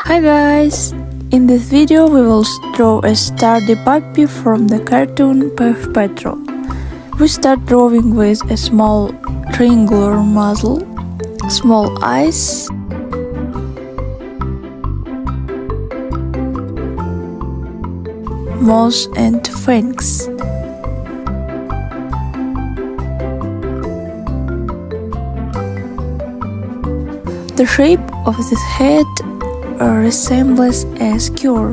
Hi guys! In this video we will draw a sturdy puppy from the cartoon Paw Patrol. We start drawing with a small triangular muzzle, small eyes, mouth and fangs. The shape of this head resembles a skewer.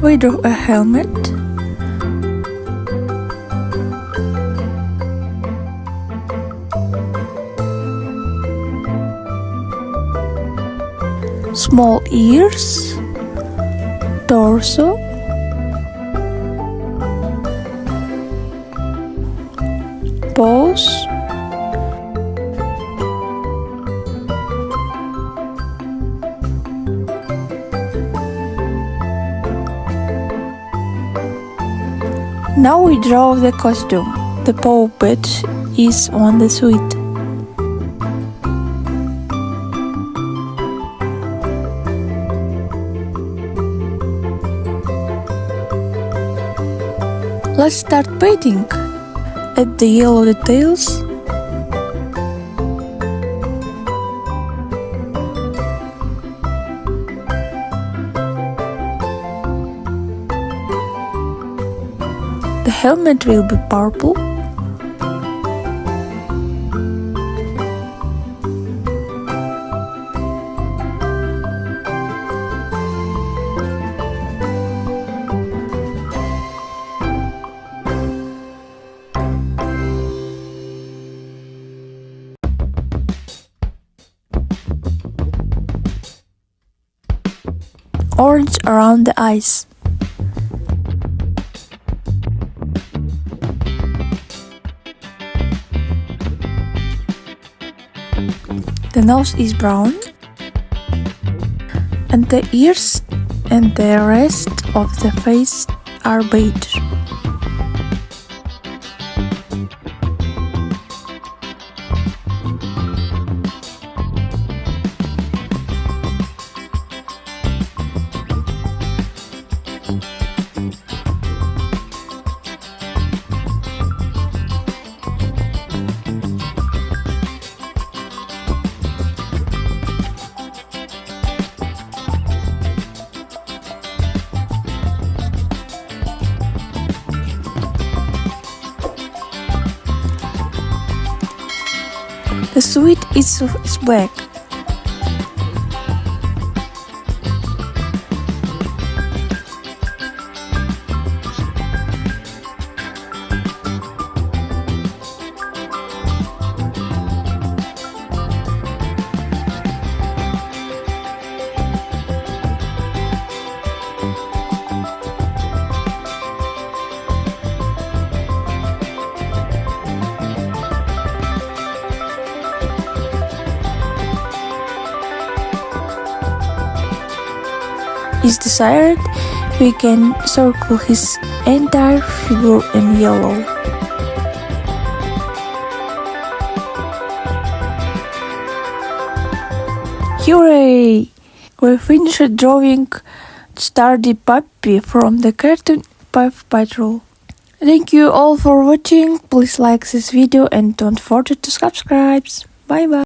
We draw a helmet, small ears, torso, paws, Now we draw the costume. The paw patch is on the suit. Let's start painting. Add the yellow details. The helmet will be purple. Orange around the eyes. The nose is brown, and the ears and the rest of the face are beige. The suit is black. Is desired, we can circle his entire figure in yellow. Hooray! We finished drawing sturdy puppy from the cartoon Paw Patrol. Thank you all for watching. Please like this video and don't forget to subscribe. Bye bye.